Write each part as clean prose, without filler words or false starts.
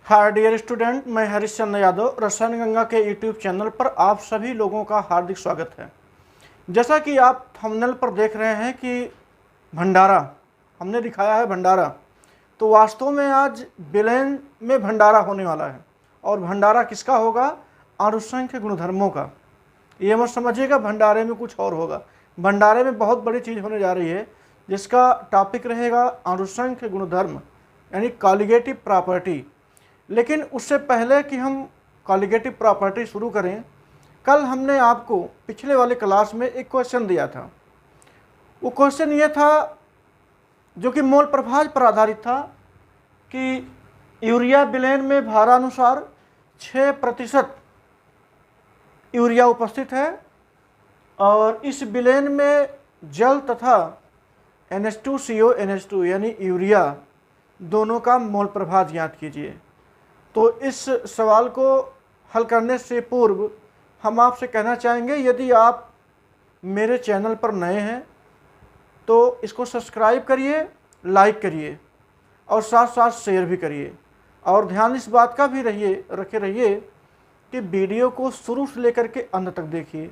Hi dear student, मैं हरीश चंद्र यादव रसायन गंगा के यूट्यूब चैनल पर आप सभी लोगों का हार्दिक स्वागत है। जैसा कि आप थंबनेल पर देख रहे हैं कि भंडारा हमने दिखाया है भंडारा, तो वास्तव में आज बेलेन में भंडारा होने वाला है। और भंडारा किसका होगा? अणुसंख्य गुणधर्मों का। ये मत समझिएगा भंडारे में कुछ और होगा। भंडारे में बहुत बड़ी चीज़ होने जा रही है जिसका टॉपिक रहेगा अणुसंख्य गुणधर्म, यानी कॉलिगेटिव प्रॉपर्टी। लेकिन उससे पहले कि हम कॉलिगेटिव प्रॉपर्टी शुरू करें, कल हमने आपको पिछले वाले क्लास में एक क्वेश्चन दिया था। वो क्वेश्चन ये था जो कि मोल प्रभाज पर आधारित था कि यूरिया बिलेन में भारानुसार 6% यूरिया उपस्थित है और इस बिलेन में जल तथा NH2CO NH2 यानी यूरिया दोनों का मोल प्रभाज ज्ञात कीजिए। तो इस सवाल को हल करने से पूर्व हम आपसे कहना चाहेंगे, यदि आप मेरे चैनल पर नए हैं तो इसको सब्सक्राइब करिए, लाइक करिए और साथ साथ शेयर भी करिए। और ध्यान इस बात का भी रखे रहिए कि वीडियो को शुरू से लेकर के अंत तक देखिए,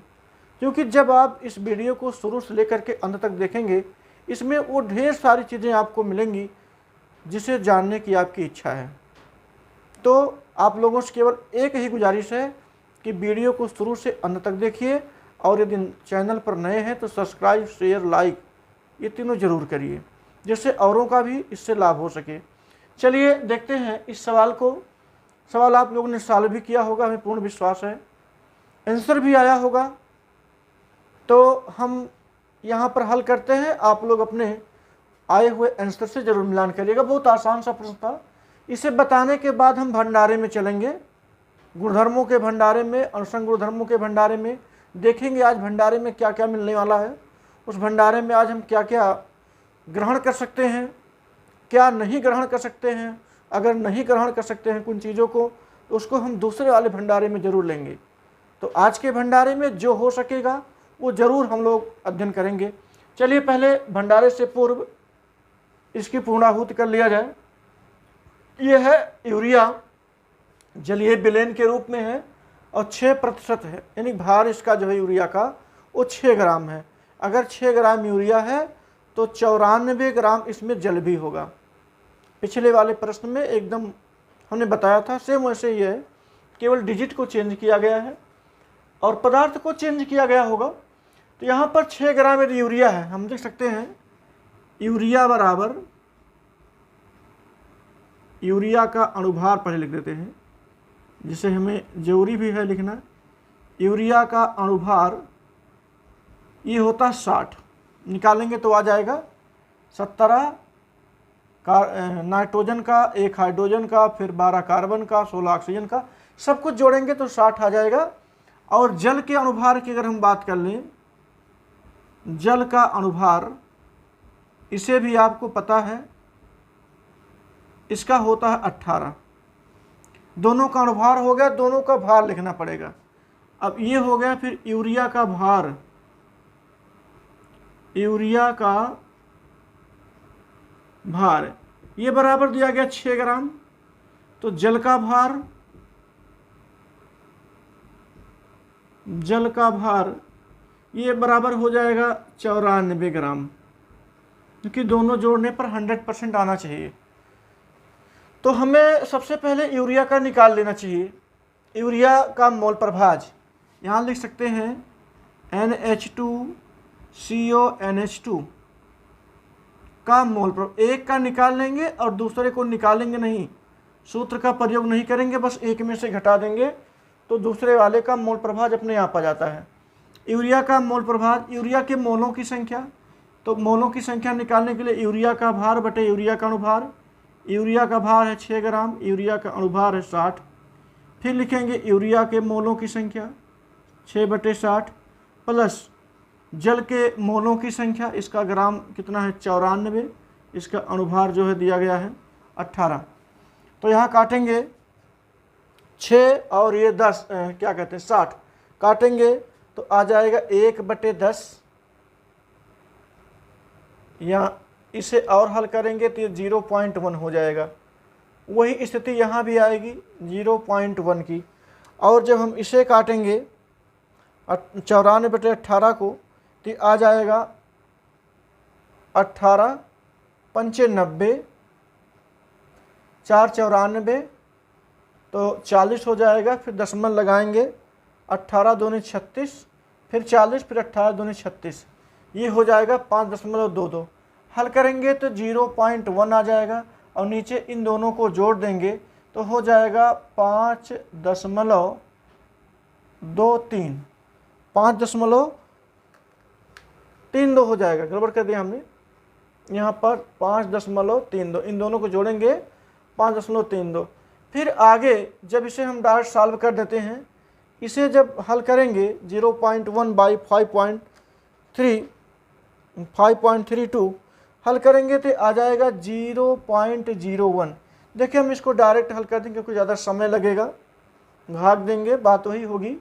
क्योंकि जब आप इस वीडियो को शुरू से लेकर के अंत तक देखेंगे, इसमें वो ढेर सारी चीज़ें आपको मिलेंगी जिसे जानने की आपकी इच्छा है। तो आप लोगों से केवल एक ही गुजारिश है कि वीडियो को शुरू से अंत तक देखिए और यदि चैनल पर नए हैं तो सब्सक्राइब, शेयर, लाइक ये तीनों जरूर करिए, जिससे औरों का भी इससे लाभ हो सके। चलिए देखते हैं इस सवाल को। सवाल आप लोगों ने सॉल्व भी किया होगा, हमें पूर्ण विश्वास है। आंसर भी आया होगा। तो हम यहाँ पर हल करते हैं, आप लोग अपने आए हुए आंसर से जरूर मिलान करिएगा। बहुत आसान सा प्रश्न था। इसे बताने के बाद हम भंडारे में चलेंगे, गुणधर्मों के भंडारे में, अणुसंख्य गुणधर्मों के भंडारे में देखेंगे आज भंडारे में क्या क्या मिलने वाला है। उस भंडारे में आज हम क्या क्या ग्रहण कर सकते हैं, क्या नहीं ग्रहण कर सकते हैं। अगर नहीं ग्रहण कर सकते हैं कुछ चीज़ों को तो उसको हम दूसरे वाले भंडारे में ज़रूर लेंगे। तो आज के भंडारे में जो हो सकेगा वो ज़रूर हम लोग अध्ययन करेंगे। चलिए पहले भंडारे से पूर्व इसकी पूर्णाहुति कर लिया जाए। यह है यूरिया, जलीय बिलेन के रूप में है और 6% है, यानी भार इसका जो है यूरिया का वो 6 ग्राम है। अगर 6 ग्राम यूरिया है तो 94 ग्राम इसमें जल भी होगा। पिछले वाले प्रश्न में एकदम हमने बताया था, सेम वैसे ही है, केवल डिजिट को चेंज किया गया है और पदार्थ को चेंज किया गया होगा। तो यहाँ पर 6 ग्राम यदि यूरिया है, हम देख सकते हैं यूरिया बराबर, यूरिया का अणुभार पहले लिख देते हैं जिसे हमें जरूरी भी है लिखना। यूरिया का अणुभार ये होता 60, निकालेंगे तो आ जाएगा 17 नाइट्रोजन का, 1 हाइड्रोजन का, फिर 12 कार्बन का, 16 ऑक्सीजन का, सब कुछ जोड़ेंगे तो 60 आ जाएगा। और जल के अणुभार की अगर हम बात कर लें, जल का अणुभार इसे भी आपको पता है, इसका होता है 18। दोनों का अणुभार हो गया, दोनों का भार लिखना पड़ेगा। अब ये हो गया फिर यूरिया का भार, यूरिया का भार ये बराबर दिया गया 6 ग्राम। तो जल का भार, जल का भार ये बराबर हो जाएगा 94 ग्राम, क्योंकि दोनों जोड़ने पर 100% आना चाहिए। तो हमें सबसे पहले यूरिया का निकाल लेना चाहिए। यूरिया का मोल प्रभाज यहाँ लिख सकते हैं NH2CO NH2 का मोल एक का निकाल लेंगे और दूसरे को निकालेंगे नहीं, सूत्र का प्रयोग नहीं करेंगे, बस एक में से घटा देंगे तो दूसरे वाले का मोल प्रभाज अपने आप आ जाता है। यूरिया का मोल प्रभाज, यूरिया के मोलों की संख्या, तो मोलों की संख्या निकालने के लिए यूरिया का भार बटे यूरिया का अणुभार। यूरिया का भार है 6 ग्राम, यूरिया का अणुभार है 60। फिर लिखेंगे यूरिया के मोलों की संख्या 6/60 प्लस जल के मोलों की संख्या, इसका ग्राम कितना है 94, इसका अणुभार जो है दिया गया है 18। तो यहाँ काटेंगे 6 और ये 10 क्या कहते हैं 60 काटेंगे तो आ जाएगा 1/10, या इसे और हल करेंगे तो ये 0.1 हो जाएगा। वही स्थिति यहाँ भी आएगी 0.1 की। और जब हम इसे काटेंगे 94/18 को, तो आ जाएगा 18 पंचे 90, 4 94, तो 40 हो जाएगा। फिर दशमलव लगाएंगे, 18 दूनी 36, फिर 40, फिर 18 दूनी 36, ये हो जाएगा 5.22। हल करेंगे तो 0.1 आ जाएगा और नीचे इन दोनों को जोड़ देंगे तो हो जाएगा 5.23, 5.32 हो जाएगा। गड़बड़ कर दिया हमने यहाँ पर, 5.32, इन दोनों को जोड़ेंगे 5.32। फिर आगे जब इसे हम डायरेक्ट सॉल्व कर देते हैं, इसे जब हल करेंगे 0.1 बाई 5.32 हल करेंगे तो आ जाएगा 0.01। देखिए हम इसको डायरेक्ट हल कर देंगे क्योंकि ज़्यादा समय लगेगा, भाग देंगे बात वही होगी।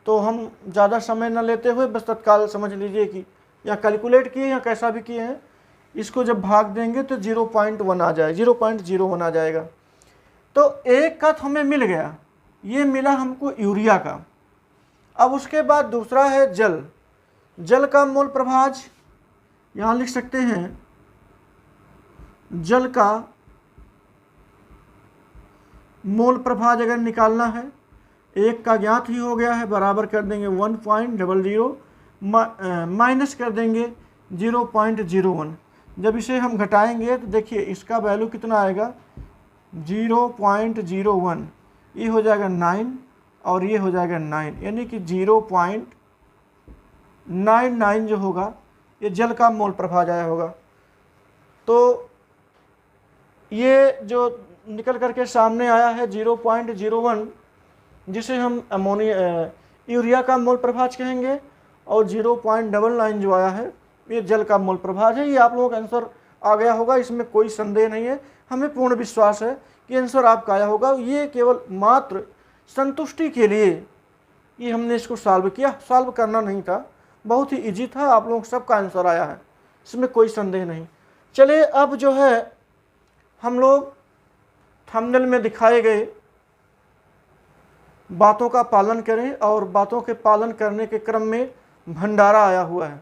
तो हम ज़्यादा समय न लेते हुए बस तत्काल समझ लीजिए कि या कैलकुलेट किए या कैसा भी किए हैं, इसको जब भाग देंगे तो 0.1 आ जाए, 0.01 आ जाएगा। तो एक का हमें मिल गया, ये मिला हमको यूरिया का। अब उसके बाद दूसरा है जल। जल का मोल प्रभाज यहाँ लिख सकते हैं, जल का मोल प्रभाज अगर निकालना है, एक का ज्ञात ही हो गया है, बराबर कर देंगे 1.00 माइनस कर देंगे 0.01। जब इसे हम घटाएंगे तो देखिए इसका वैल्यू कितना आएगा, 0.01, ये हो जाएगा 9 और ये हो जाएगा 9, यानी कि 0.99 जो होगा ये जल का मोल प्रभाज आया होगा। तो ये जो निकल करके सामने आया है 0.01, जिसे हम यूरिया का मोल प्रभाज कहेंगे, और 0.99 जो आया है ये जल का मोल प्रभाज है। ये आप लोगों का आंसर आ गया होगा, इसमें कोई संदेह नहीं है। हमें पूर्ण विश्वास है कि आंसर आपका आया होगा। ये केवल मात्र संतुष्टि के लिए ये हमने इसको सॉल्व किया, सॉल्व करना नहीं था, बहुत ही इजी था। आप लोगों को सबका आंसर आया है, इसमें कोई संदेह नहीं। चलिए अब जो है हम लोग थंबनेल में दिखाए गए बातों का पालन करें, और बातों के पालन करने के क्रम में भंडारा आया हुआ है।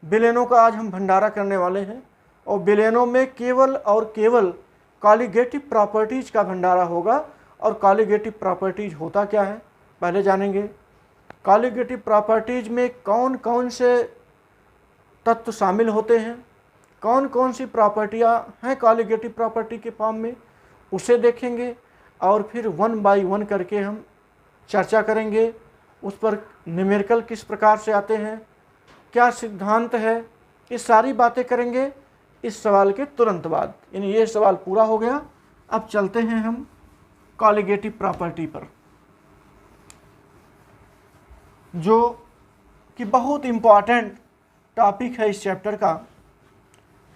विलेनों का आज हम भंडारा करने वाले हैं, और विलेनों में केवल और केवल कॉलिगेटिव प्रॉपर्टीज का भंडारा होगा। और कॉलिगेटिव प्रॉपर्टीज होता क्या है पहले जानेंगे। कॉलिगेटिव प्रॉपर्टीज में कौन कौन से तत्व शामिल होते हैं, कौन कौन सी प्रॉपर्टियाँ हैं कॉलिगेटिव प्रॉपर्टी के फॉर्म में, उसे देखेंगे। और फिर 1 बाई 1 करके हम चर्चा करेंगे, उस पर न्यूमेरिकल किस प्रकार से आते हैं, क्या सिद्धांत है, ये सारी बातें करेंगे इस सवाल के तुरंत बाद। यानी ये सवाल पूरा हो गया। अब चलते हैं हम कॉलिगेटिव प्रॉपर्टी पर, जो कि बहुत इम्पॉर्टेंट टॉपिक है इस चैप्टर का।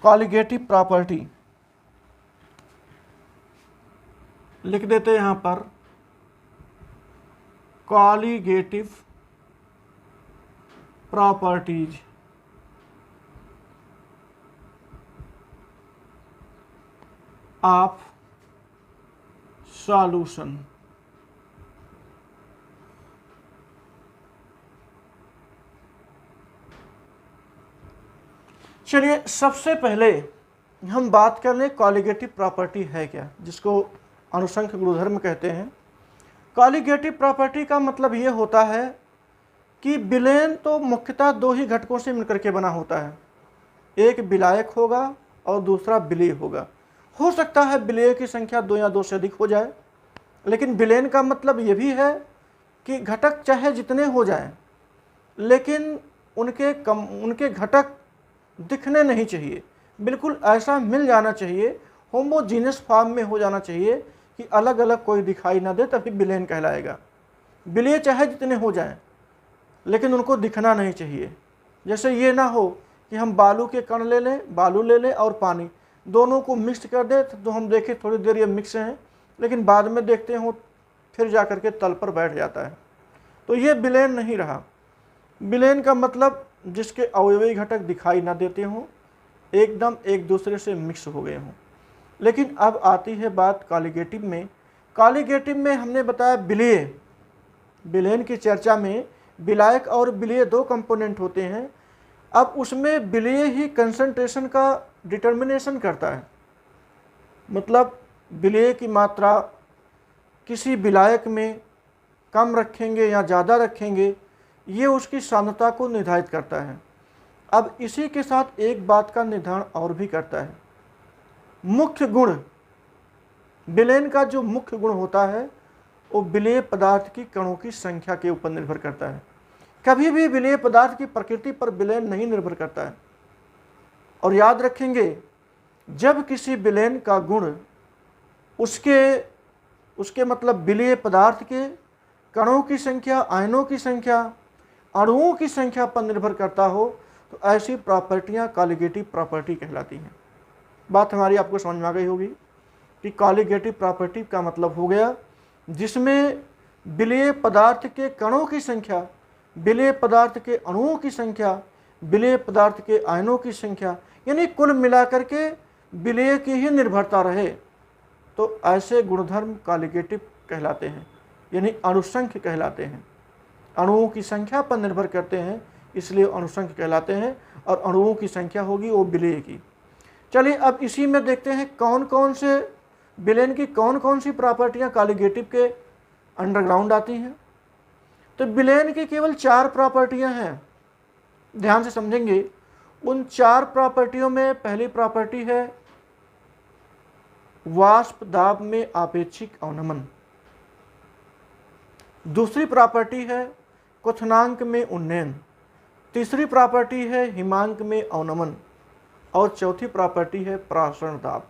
कॉलिगेटिव प्रॉपर्टी लिख देते हैं यहाँ पर, कॉलिगेटिव प्रॉपर्टीज ऑफ सॉल्यूशन। चलिए सबसे पहले हम बात कर लें कॉलिगेटिव प्रॉपर्टी है क्या, जिसको अनुसंख्य गुणधर्म कहते हैं। कॉलिगेटिव प्रॉपर्टी का मतलब ये होता है कि विलेन तो मुख्यतः 2 ही घटकों से मिलकर के बना होता है, एक विलायक होगा और दूसरा विलेय होगा। हो सकता है विलेय की संख्या 2 या 2 से अधिक हो जाए, लेकिन विलेन का मतलब ये भी है कि घटक चाहे जितने हो जाएं, लेकिन उनके घटक दिखने नहीं चाहिए, बिल्कुल ऐसा मिल जाना चाहिए, होमोजीनियस फॉर्म में हो जाना चाहिए कि अलग अलग कोई दिखाई ना दे, तभी विलेन कहलाएगा। विलेय चाहे जितने हो जाएं, लेकिन उनको दिखना नहीं चाहिए। जैसे ये ना हो कि हम बालू के कण ले लें, बालू ले लें और पानी, दोनों को मिक्स कर दे तो हम देखें थोड़ी देर ये मिक्स हैं, लेकिन बाद में देखते हो फिर जा कर के तल पर बैठ जाता है। तो ये विलेन नहीं रहा। विलेन का मतलब जिसके अवयवी घटक दिखाई ना देते हों, एकदम एक दूसरे से मिक्स हो गए हों। लेकिन अब आती है बात कॉलिगेटिव में। कॉलिगेटिव में हमने बताया विलेय, विलेन की चर्चा में विलायक और विलेय दो कंपोनेंट होते हैं। अब उसमें विलेय ही कंसंट्रेशन का डिटर्मिनेशन करता है, मतलब विलेय की मात्रा किसी विलायक में कम रखेंगे या ज़्यादा रखेंगे, ये उसकी सांद्रता को निर्धारित करता है। अब इसी के साथ एक बात का निर्धारण और भी करता है, मुख्य गुण। विलेन का जो मुख्य गुण होता है वो विलेय पदार्थ की कणों की संख्या के ऊपर निर्भर करता है। कभी भी विलेय पदार्थ की प्रकृति पर विलेन नहीं निर्भर करता है। और याद रखेंगे, जब किसी विलेन का गुण उसके मतलब विलेय पदार्थ के कणों की संख्या, आयनों की संख्या, अणुओं की संख्या पर निर्भर करता हो, तो ऐसी प्रॉपर्टियां कॉलिगेटिव प्रॉपर्टी कहलाती हैं। बात हमारी आपको समझ में आ गई होगी कि कॉलिगेटिव प्रॉपर्टी का मतलब हो गया जिसमें विलेय पदार्थ के कणों की संख्या, विलेय पदार्थ के अणुओं की संख्या, विलेय पदार्थ के आयनों की संख्या, यानी कुल मिलाकर के विलेय की ही निर्भरता रहे, तो ऐसे गुणधर्म कॉलिगेटिव कहलाते हैं, यानी अणुसंख्य कहलाते हैं। अणुओं की संख्या पर निर्भर करते हैं, इसलिए अणुसंख्य कहलाते हैं, और अणुओं की संख्या होगी वो विलेय की। चलिए अब इसी में देखते हैं कौन कौन से विलेन की कौन कौन सी प्रॉपर्टियां कॉलिगेटिव के अंडरग्राउंड आती हैं। तो विलेन की केवल 4 प्रॉपर्टियां हैं, ध्यान से समझेंगे। उन 4 प्रॉपर्टियों में पहली प्रॉपर्टी है वाष्प दाब में आपेक्षिक अवनमन, दूसरी प्रॉपर्टी है क्वथनांक में उन्नयन, तीसरी प्रॉपर्टी है हिमांक में अवनमन, और चौथी प्रॉपर्टी है प्रासरण दाब।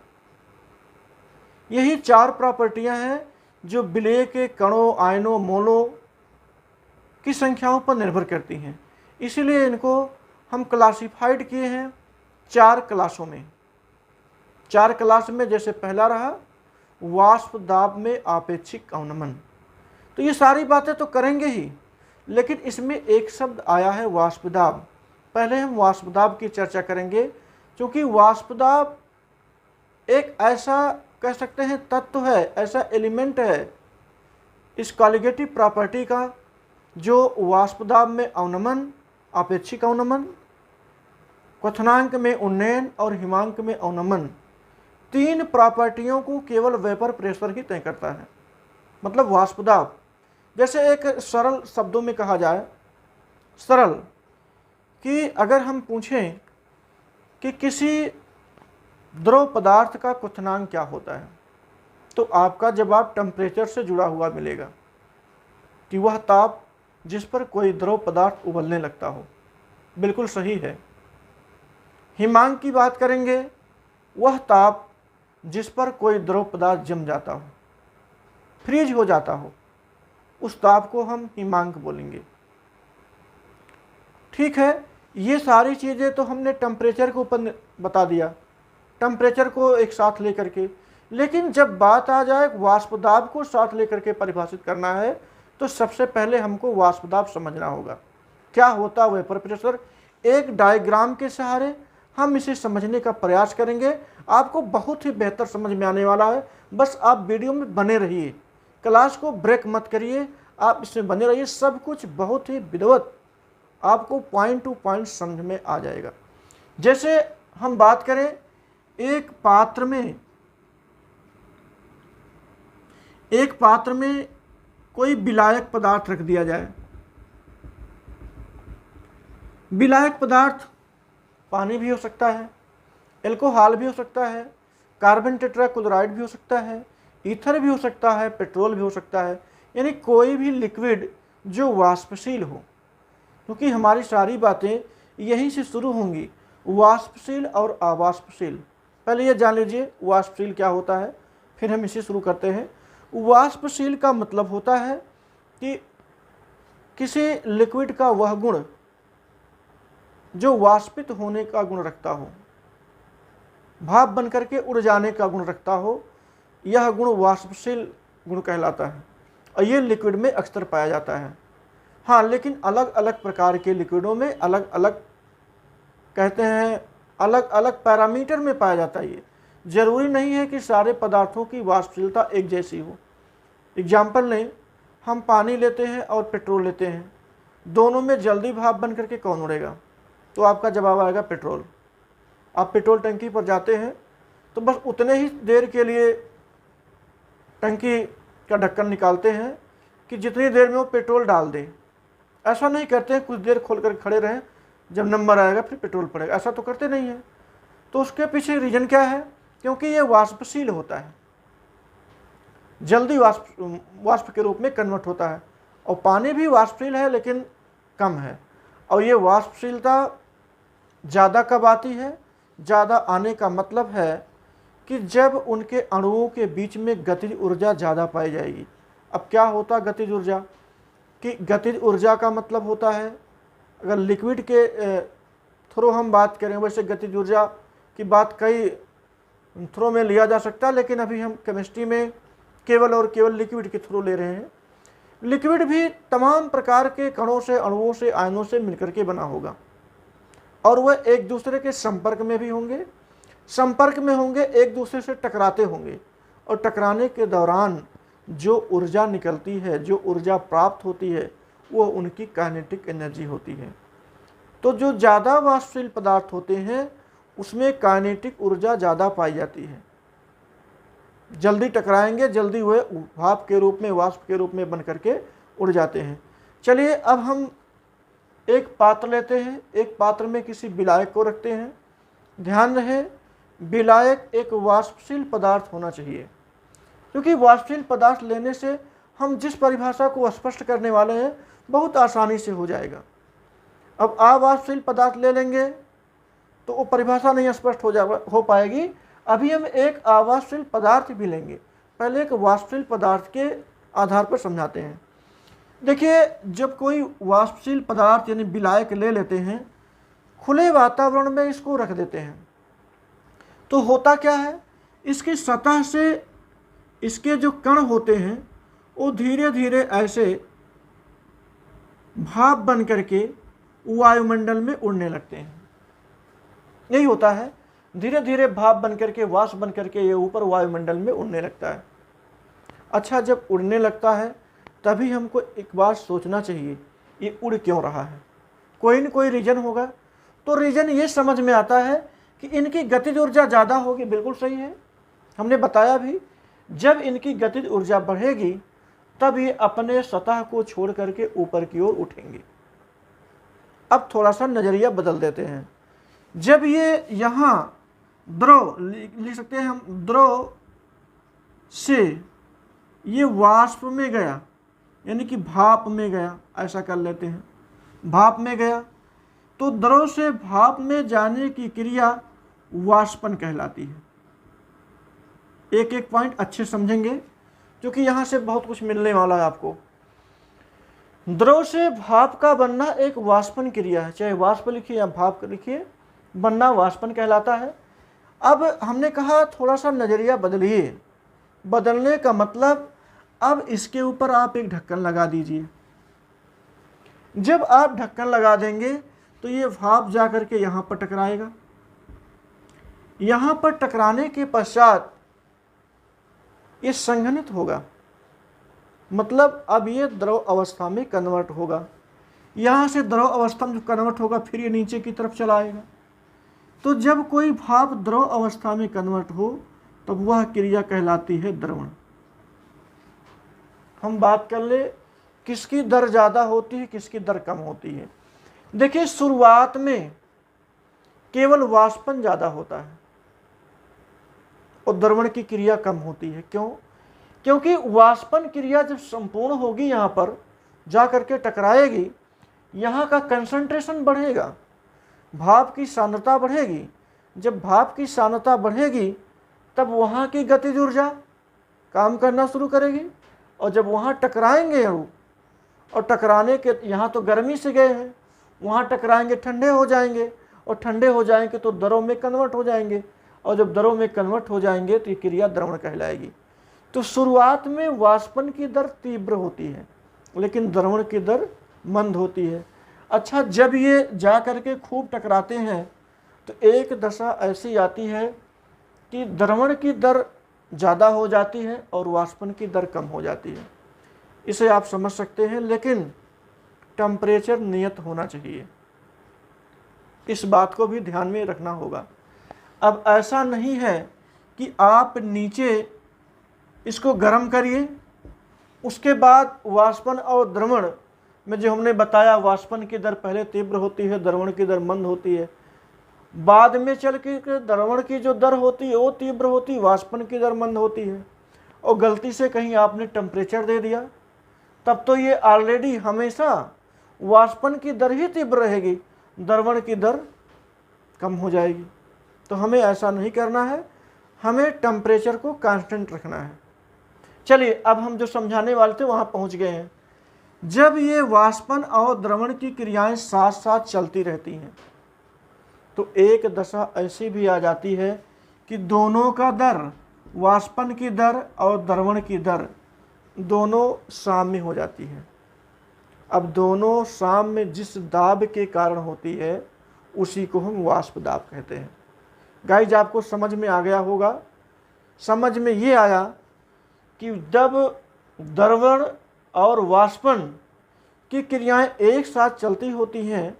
यही 4 प्रॉपर्टियां हैं जो विलेय के कणों, आयनों, मोलों की संख्याओं पर निर्भर करती हैं। इसीलिए इनको हम क्लासिफाइड किए हैं 4 क्लासों में। 4 क्लास में जैसे पहला रहा वाष्प दाब में आपेक्षिक अवनमन, तो ये सारी बातें तो करेंगे ही, लेकिन इसमें एक शब्द आया है वाष्प दाब। पहले हम वाष्प दाब की चर्चा करेंगे, क्योंकि वाष्प दाब एक ऐसा कह सकते हैं तत्व है, ऐसा एलिमेंट है इस कॉलिगेटिव प्रॉपर्टी का जो वाष्प दाब में अवनमन, आपेक्षिक अवनमन, क्वथनांक में उन्नयन और हिमांक में अवनमन, 3 प्रॉपर्टियों को केवल वेपर प्रेशर ही तय करता है। मतलब वाष्प दाब, जैसे एक सरल शब्दों में कहा जाए, सरल कि अगर हम पूछें कि किसी द्रव पदार्थ का क्वथनांक क्या होता है, तो आपका जवाब टेम्परेचर से जुड़ा हुआ मिलेगा कि वह ताप जिस पर कोई द्रव पदार्थ उबलने लगता हो। बिल्कुल सही है। हिमांक की बात करेंगे, वह ताप जिस पर कोई द्रव पदार्थ जम जाता हो, फ्रीज हो जाता हो, उस ताप को हम हिमांक बोलेंगे। ठीक है, ये सारी चीज़ें तो हमने टेम्परेचर के ऊपर बता दिया, टेम्परेचर को एक साथ लेकर के। लेकिन जब बात आ जाए वाष्प दाब को साथ लेकर के परिभाषित करना है, तो सबसे पहले हमको वाष्प दाब समझना होगा। क्या होता है वेपर प्रेशर, एक डायग्राम के सहारे हम इसे समझने का प्रयास करेंगे। आपको बहुत ही बेहतर समझ में आने वाला है। बस आप वीडियो में बने रहिए, क्लास को ब्रेक मत करिए, आप इसमें बने रहिए। सब कुछ बहुत ही विधिवत आपको पॉइंट टू पॉइंट समझ में आ जाएगा। जैसे हम बात करें, एक पात्र में कोई विलायक पदार्थ रख दिया जाए। विलायक पदार्थ पानी भी हो सकता है, एल्कोहल भी हो सकता है, कार्बन टेट्राक्लोराइड भी हो सकता है, ईथर भी हो सकता है, पेट्रोल भी हो सकता है, यानी कोई भी लिक्विड जो वाष्पशील हो। क्योंकि हमारी सारी बातें यहीं से शुरू होंगी, वाष्पशील और अवाष्पशील। पहले ये जान लीजिए वाष्पशील क्या होता है, फिर हम इसे शुरू करते हैं। वाष्पशील का मतलब होता है कि किसी लिक्विड का वह गुण जो वाष्पित होने का गुण रखता हो, भाप बनकर के उड़ जाने का गुण रखता हो, यह गुण वाष्पशील गुण कहलाता है। और ये लिक्विड में अक्सर पाया जाता है। हाँ, लेकिन अलग अलग प्रकार के लिक्विडों में अलग अलग कहते हैं अलग अलग पैरामीटर में पाया जाता है ये। ज़रूरी नहीं है कि सारे पदार्थों की वाष्पशीलता एक जैसी हो। एग्जाम्पल लें, हम पानी लेते हैं और पेट्रोल लेते हैं, दोनों में जल्दी भाप बन करके कौन उड़ेगा? तो आपका जवाब आएगा पेट्रोल। आप पेट्रोल टंकी पर जाते हैं तो बस उतने ही देर के लिए टंकी का ढक्कन निकालते हैं कि जितनी देर में वो पेट्रोल डाल दे। ऐसा नहीं करते हैं कुछ देर खोल कर खड़े रहें, जब नंबर आएगा फिर पेट्रोल पड़ेगा, ऐसा तो करते नहीं हैं। तो उसके पीछे रीज़न क्या है? क्योंकि ये वाष्पशील होता है, जल्दी वाष्प के रूप में कन्वर्ट होता है। और पानी भी वाष्पशील है लेकिन कम है। और ये वाष्पशीलता ज़्यादा कब आती है? ज़्यादा आने का मतलब है कि जब उनके अणुओं के बीच में गतिज ऊर्जा ज़्यादा पाई जाएगी। अब क्या होता गतिज ऊर्जा? कि गतिज ऊर्जा का मतलब होता है, अगर लिक्विड के थ्रू हम बात करें, वैसे गतिज ऊर्जा की बात कई थ्रू में लिया जा सकता है, लेकिन अभी हम केमिस्ट्री में केवल और केवल लिक्विड के थ्रू ले रहे हैं। लिक्विड भी तमाम प्रकार के कणों से, अणुओं से, आयनों से मिलकर के बना होगा और वह एक दूसरे के संपर्क में भी होंगे, एक दूसरे से टकराते होंगे। और टकराने के दौरान जो ऊर्जा निकलती है, जो ऊर्जा प्राप्त होती है, वो उनकी काइनेटिक एनर्जी होती है। तो जो ज़्यादा वाष्पशील पदार्थ होते हैं उसमें काइनेटिक ऊर्जा ज़्यादा पाई जाती है। जल्दी टकराएंगे, जल्दी वह भाप के रूप में, वाष्प के रूप में बन करके उड़ जाते हैं। चलिए अब हम एक पात्र लेते हैं, एक पात्र में किसी विलायक को रखते हैं। ध्यान रहे, विलायक एक वाष्पशील पदार्थ होना चाहिए, क्योंकि वाष्पशील पदार्थ लेने से हम जिस परिभाषा को स्पष्ट करने वाले हैं बहुत आसानी से हो जाएगा। अब अवाष्पशील पदार्थ ले लेंगे तो वो परिभाषा नहीं स्पष्ट हो पाएगी। अभी हम एक अवाष्पशील पदार्थ भी लेंगे, पहले एक वाष्पशील पदार्थ के आधार पर समझाते हैं। देखिए, जब कोई वाष्पशील पदार्थ यानी विलायक ले लेते हैं, खुले वातावरण में इसको रख देते हैं, तो होता क्या है, इसकी सतह से इसके जो कण होते हैं वो धीरे धीरे ऐसे भाप बन करके वायुमंडल में उड़ने लगते हैं। यही होता है, धीरे धीरे भाप बन करके, वाष्प बन करके ये ऊपर वायुमंडल में उड़ने लगता है। अच्छा, जब उड़ने लगता है तभी हमको एक बात सोचना चाहिए, ये उड़ क्यों रहा है? कोई न कोई रीजन होगा। तो रीजन ये समझ में आता है कि इनकी गतिज ऊर्जा ज़्यादा होगी। बिल्कुल सही है, हमने बताया भी, जब इनकी गतिज ऊर्जा बढ़ेगी तब ये अपने सतह को छोड़ करके ऊपर की ओर उठेंगे। अब थोड़ा सा नज़रिया बदल देते हैं। जब ये यहाँ द्रव लिख सकते हैं हम, द्रव से ये वाष्प में गया, यानी कि भाप में गया, ऐसा कर लेते हैं, भाप में गया, तो द्रव से भाप में जाने की क्रिया वाष्पन कहलाती है। एक एक पॉइंट अच्छे समझेंगे क्योंकि यहाँ से बहुत कुछ मिलने वाला है आपको। द्रव से भाप का बनना एक वाष्पन क्रिया है, चाहे वाष्प लिखिए या भाप लिखिए, बनना वाष्पन कहलाता है। अब हमने कहा थोड़ा सा नज़रिया बदलिए। बदलने का मतलब, अब इसके ऊपर आप एक ढक्कन लगा दीजिए। जब आप ढक्कन लगा देंगे तो ये भाप जा करके यहाँ पर टकराएगा। यहाँ पर टकराने के पश्चात ये संघनित होगा, मतलब अब ये द्रव अवस्था में कन्वर्ट होगा। यहाँ से द्रव अवस्था में कन्वर्ट होगा, फिर ये नीचे की तरफ चला आएगा। तो जब कोई भाप द्रव अवस्था में कन्वर्ट हो तब वह क्रिया कहलाती है द्रवण। हम बात कर ले किसकी दर ज़्यादा होती है, किसकी दर कम होती है। देखिए, शुरुआत में केवल वाष्पन ज़्यादा होता है और द्रवण की क्रिया कम होती है। क्यों? क्योंकि वाष्पन क्रिया जब संपूर्ण होगी, यहाँ पर जा करके टकराएगी, यहाँ का कंसंट्रेशन बढ़ेगा, भाप की सांद्रता बढ़ेगी। जब भाप की सांद्रता बढ़ेगी तब वहाँ की गतिज ऊर्जा काम करना शुरू करेगी, और जब वहाँ टकराएंगे अणु, और टकराने के, यहाँ तो गर्मी से गए हैं, वहाँ टकराएंगे, ठंडे हो जाएंगे, और ठंडे हो जाएंगे तो द्रव में कन्वर्ट हो जाएंगे, और जब द्रव में कन्वर्ट हो जाएंगे तो ये क्रिया द्रवण कहलाएगी। तो शुरुआत में वाष्पन की दर तीव्र होती है लेकिन द्रवण की दर मंद होती है। अच्छा, जब ये जा करके खूब टकराते हैं तो एक दशा ऐसी आती है कि द्रवण की दर ज़्यादा हो जाती है और वाष्पन की दर कम हो जाती है। इसे आप समझ सकते हैं, लेकिन टेम्परेचर नियत होना चाहिए, इस बात को भी ध्यान में रखना होगा। अब ऐसा नहीं है कि आप नीचे इसको गर्म करिए, उसके बाद वाष्पन और द्रवण में जो हमने बताया, वाष्पन की दर पहले तीव्र होती है, द्रवण की दर मंद होती है, बाद में चल के द्रवण की जो दर होती है वो तीव्र होती है, वाष्पन की दर मंद होती है, और गलती से कहीं आपने टेम्परेचर दे दिया, तब तो ये ऑलरेडी हमेशा वाष्पन की दर ही तीव्र रहेगी, द्रवण की दर कम हो जाएगी। तो हमें ऐसा नहीं करना है, हमें टेम्परेचर को कांस्टेंट रखना है। चलिए, अब हम जो समझाने वाले थे वहाँ पहुँच गए हैं। जब ये वाष्पन और द्रवण की क्रियाएं साथ साथ चलती रहती हैं तो एक दशा ऐसी भी आ जाती है कि दोनों का दर, वाष्पन की दर और द्रवण की दर दोनों साम्य हो जाती है। अब दोनों साम्य जिस दाब के कारण होती है उसी को हम वाष्प दाब कहते हैं। गाइज, आपको समझ में आ गया होगा। समझ में ये आया कि जब द्रवण और वाष्पन की क्रियाएं एक साथ चलती होती हैं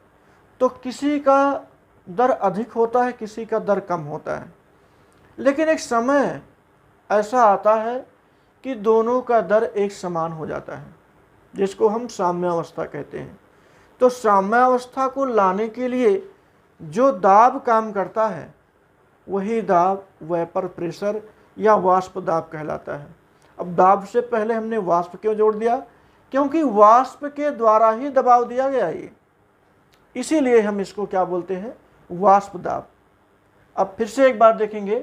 तो किसी का दर अधिक होता है, किसी का दर कम होता है, लेकिन एक समय ऐसा आता है कि दोनों का दर एक समान हो जाता है, जिसको हम साम्यावस्था कहते हैं। तो साम्यावस्था को लाने के लिए जो दाब काम करता है वही दाब वेपर प्रेशर या वाष्प दाब कहलाता है। अब दाब से पहले हमने वाष्प क्यों जोड़ दिया? क्योंकि वाष्प के द्वारा ही दबाव दिया गया ये, इसीलिए हम इसको क्या बोलते हैं? वाष्प दाब। अब फिर से एक बार देखेंगे,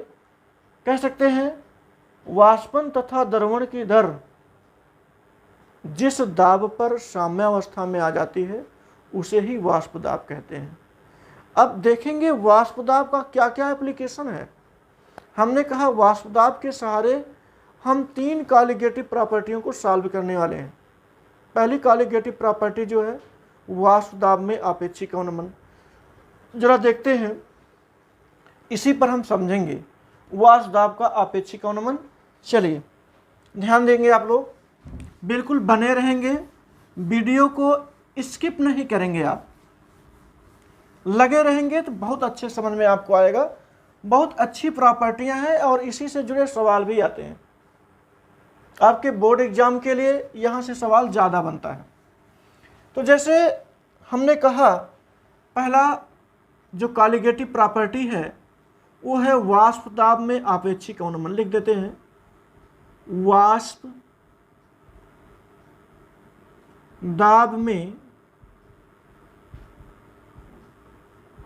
कह सकते हैं वाष्पन तथा द्रवण की दर जिस दाब पर साम्यावस्था में आ जाती है उसे ही वाष्प दाब कहते हैं। अब देखेंगे वाष्प दाब का क्या क्या एप्लीकेशन है। हमने कहा वाष्प दाब के सहारे हम 3 कॉलिगेटिव प्रॉपर्टियों को सॉल्व करने वाले हैं। पहली कॉलिगेटिव प्रॉपर्टी जो है वाष्प दाब में आपेक्षिक अवनमन, जरा देखते हैं, इसी पर हम समझेंगे वाष्प दाब का आपेक्षिक अवनमन। चलिए ध्यान देंगे, आप लोग बिल्कुल बने रहेंगे, वीडियो को स्किप नहीं करेंगे, आप लगे रहेंगे तो बहुत अच्छे समझ में आपको आएगा। बहुत अच्छी प्रॉपर्टियां हैं और इसी से जुड़े सवाल भी आते हैं। आपके बोर्ड एग्जाम के लिए यहाँ से सवाल ज़्यादा बनता है। तो जैसे हमने कहा, पहला जो कॉलिगेटिव प्रॉपर्टी है वो है वाष्प दाब में आपेक्षिक अवनमन। लिख देते हैं, वाष्प दाब में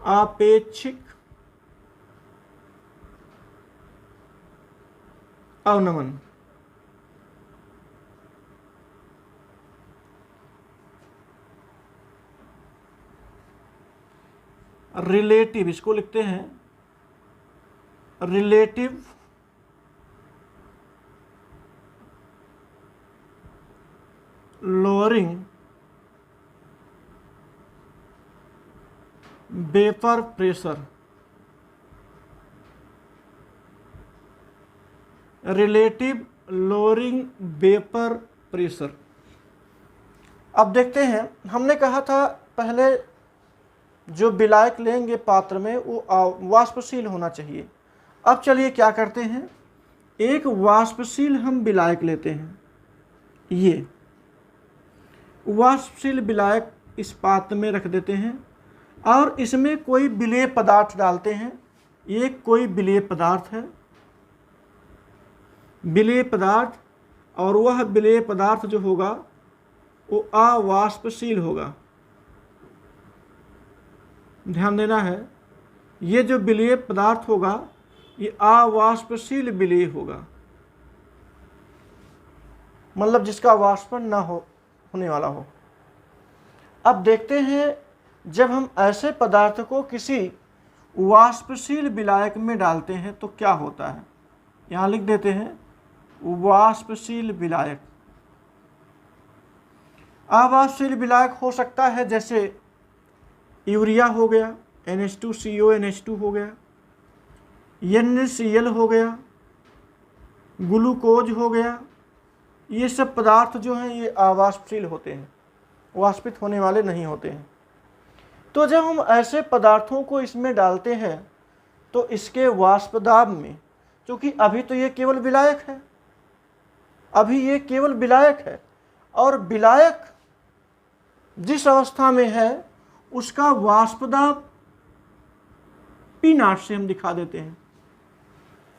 आपेक्षिक अवनमन। रिलेटिव, इसको लिखते हैं relative lowering vapour pressure. Relative lowering vapour pressure. अब देखते हैं, हमने कहा था पहले जो विलायक लेंगे पात्र में वो वाष्पशील होना चाहिए। अब चलिए क्या करते हैं, एक वाष्पशील हम विलायक लेते हैं। ये वाष्पशील विलायक इस पात्र में रख देते हैं और इसमें कोई विलेय पदार्थ डालते हैं। ये कोई विलेय पदार्थ है, विलेय पदार्थ, और वह विलेय पदार्थ जो होगा वो अवाष्पशील होगा। ध्यान देना है, ये जो विलेय पदार्थ होगा ये अवाष्पशील विलेय होगा, मतलब जिसका वाष्पन ना होने वाला हो। अब देखते हैं, जब हम ऐसे पदार्थ को किसी वाष्पशील विलायक में डालते हैं तो क्या होता है। यहाँ लिख देते हैं वाष्पशील विलायक। अवाष्पशील विलायक हो सकता है जैसे यूरिया हो गया, NH2CO NH2 हो गया, NaCl हो गया, ग्लूकोज हो गया, ये सब पदार्थ जो हैं ये अवाष्पशील होते हैं, वाष्पित होने वाले नहीं होते हैं। तो जब हम ऐसे पदार्थों को इसमें डालते हैं तो इसके वाष्पदाब में, क्योंकि अभी तो ये केवल विलायक है, अभी ये केवल विलायक है, और विलायक जिस अवस्था में है उसका वाष्पदाब P0 से हम दिखा देते हैं।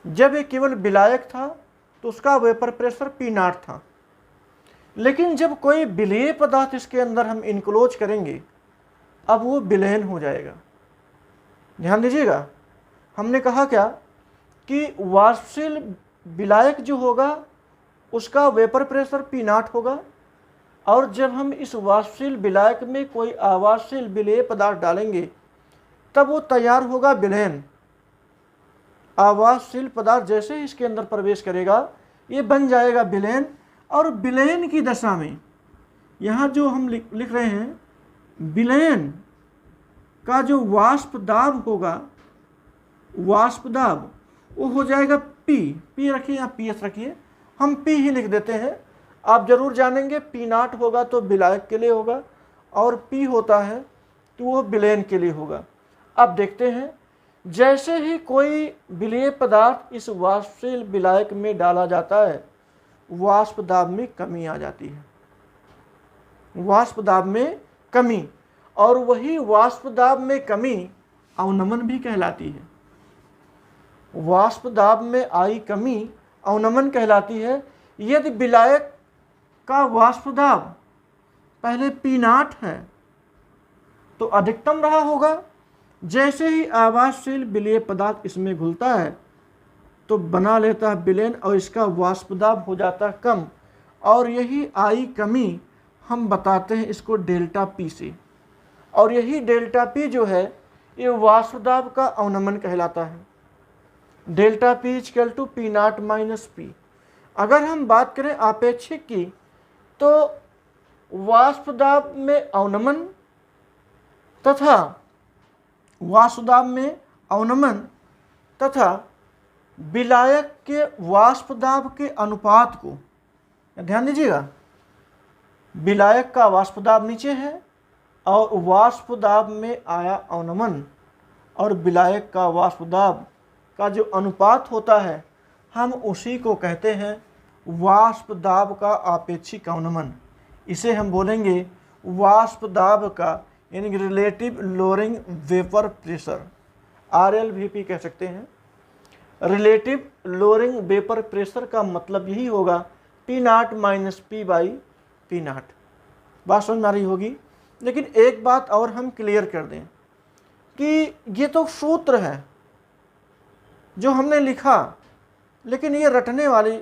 जब ये केवल विलायक था तो उसका वेपर प्रेशर P0 था, लेकिन जब कोई विलेय पदार्थ इसके अंदर हम इनक्लोज करेंगे अब वो विलयन हो जाएगा। ध्यान दीजिएगा, हमने कहा क्या कि वाष्पशील विलायक जो होगा उसका वेपर प्रेशर P0 होगा, और जब हम इस वाष्पशील विलायक में कोई अवाष्पशील विलेय पदार्थ डालेंगे तब वो तैयार होगा विलयन। अवाष्पशील पदार्थ जैसे ही इसके अंदर प्रवेश करेगा ये बन जाएगा विलयन, और विलयन की दशा में यहाँ जो हम लिख रहे हैं, विलयन का जो वाष्प दाब होगा, वाष्प दाब वो हो जाएगा P रखिए या PS रखिए, हम P ही लिख देते हैं। आप जरूर जानेंगे P0 होगा तो विलायक के लिए होगा, और P होता है तो वो विलयन के लिए होगा। अब देखते हैं, जैसे ही कोई विलेय पदार्थ इस वाष्पशील विलायक में डाला जाता है वाष्प दाब में कमी आ जाती है, वाष्प दाब में कमी, और वही वाष्प दाब में कमी अवनमन भी कहलाती है। वाष्प दाब में आई कमी अवनमन कहलाती है। यदि विलायक का वाष्प दाब पहले P0 है तो अधिकतम रहा होगा, जैसे ही अवाष्पशील विलेय पदार्थ इसमें घुलता है तो बना लेता है विलयन और इसका वाष्प दाब हो जाता है कम, और यही आई कमी हम बताते हैं इसको डेल्टा P से, और यही डेल्टा P जो है ये वाष्प दाब का अवनमन कहलाता है। Delta P equal to P0 minus P। अगर हम बात करें आपेक्षिक की तो वाष्प दाब में अवनमन तथा वाष्प दाब में अवनमन तथा विलायक के वाष्प दाब के अनुपात को ध्यान दीजिएगा। विलायक का वाष्प दाब नीचे है और वाष्प दाब में आया अवनमन, और विलायक का वाष्प दाब का जो अनुपात होता है हम उसी को कहते हैं वाष्प दाब का आपेक्षिक अवनमन। इसे हम बोलेंगे वाष्प दाब का यानी relative lowering vapour pressure, RLVP कह सकते हैं। रिलेटिव लोअरिंग वेपर प्रेशर का मतलब यही होगा P0 minus P by P0। बात समझ में आ रही होगी। लेकिन एक बात और हम क्लियर कर दें कि ये तो सूत्र है जो हमने लिखा, लेकिन ये रटने वाली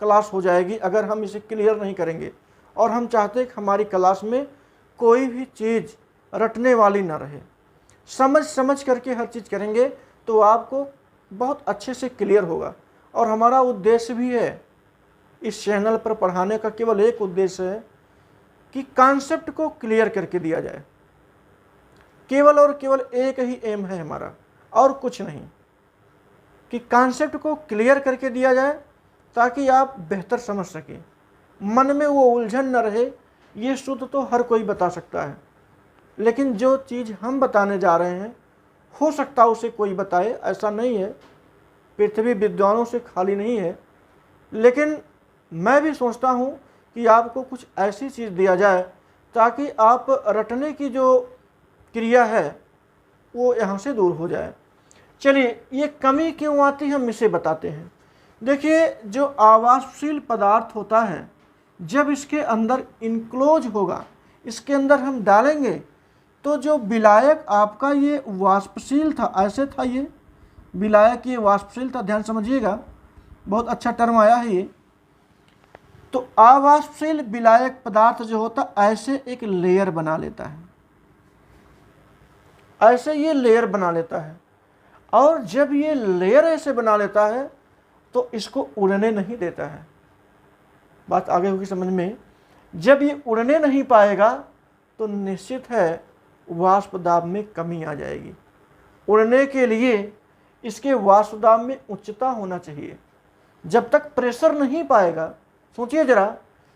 क्लास हो जाएगी अगर हम इसे क्लियर नहीं करेंगे, और हम चाहते हैं कि हमारी क्लास में कोई भी चीज़ रटने वाली ना रहे। समझ करके हर चीज़ करेंगे तो आपको बहुत अच्छे से क्लियर होगा। और हमारा उद्देश्य भी है इस चैनल पर पढ़ाने का, केवल एक उद्देश्य है कि कॉन्सेप्ट को क्लियर करके दिया जाए। केवल और केवल एक ही एम है हमारा और कुछ नहीं, कि कॉन्सेप्ट को क्लियर करके दिया जाए ताकि आप बेहतर समझ सकें, मन में वो उलझन न रहे। ये शुद्ध तो हर कोई बता सकता है, लेकिन जो चीज़ हम बताने जा रहे हैं हो सकता उसे कोई बताए, ऐसा नहीं है। पृथ्वी विद्वानों से खाली नहीं है, लेकिन मैं भी सोचता हूँ कि आपको कुछ ऐसी चीज़ दिया जाए ताकि आप रटने की जो क्रिया है वो यहाँ से दूर हो जाए। चलिए, ये कमी क्यों आती है हम इसे बताते हैं। देखिए, जो अवाष्पशील पदार्थ होता है जब इसके अंदर इनक्लोज होगा, इसके अंदर हम डालेंगे तो जो विलायक आपका ये वाष्पशील था, ऐसे था ये विलायक, ये वाष्पशील था। ध्यान समझिएगा, बहुत अच्छा टर्म आया है ये। तो अवाष्पशील विलायक पदार्थ जो होता ऐसे एक लेयर बना लेता है, ऐसे ये लेयर बना लेता है। और जब ये लेयर ऐसे बना लेता है तो इसको उड़ने नहीं देता है। बात आगे होगी समझ में। जब ये उड़ने नहीं पाएगा तो निश्चित है वाष्प दाब में कमी आ जाएगी। उड़ने के लिए इसके वाष्प दाब में उच्चता होना चाहिए। जब तक प्रेशर नहीं पाएगा, सोचिए जरा,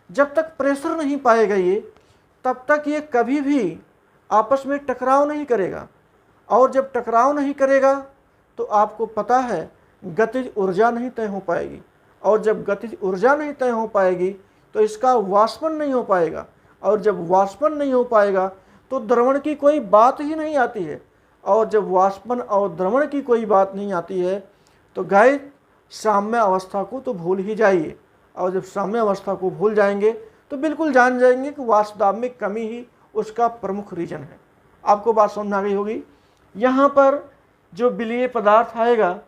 जब तक प्रेशर नहीं पाएगा ये, तब तक ये कभी भी आपस में टकराव नहीं करेगा। और जब टकराव नहीं करेगा तो आपको पता है गतिज ऊर्जा नहीं तय हो पाएगी, और जब गतिज ऊर्जा नहीं तय हो पाएगी तो इसका वाष्पन नहीं हो पाएगा, और जब वाष्पन नहीं हो पाएगा तो द्रवण की कोई बात ही नहीं आती है, और जब वाष्पन और द्रवण की कोई बात नहीं आती है तो गाइस साम्य अवस्था को तो भूल ही जाइए। और जब साम्य अवस्था को भूल जाएंगे तो बिल्कुल जान जाएंगे कि वाष्प दाब में कमी ही उसका प्रमुख रीजन है। आपको बात समझ आ गई होगी। यहाँ पर जो विलेय पदार्थ आएगा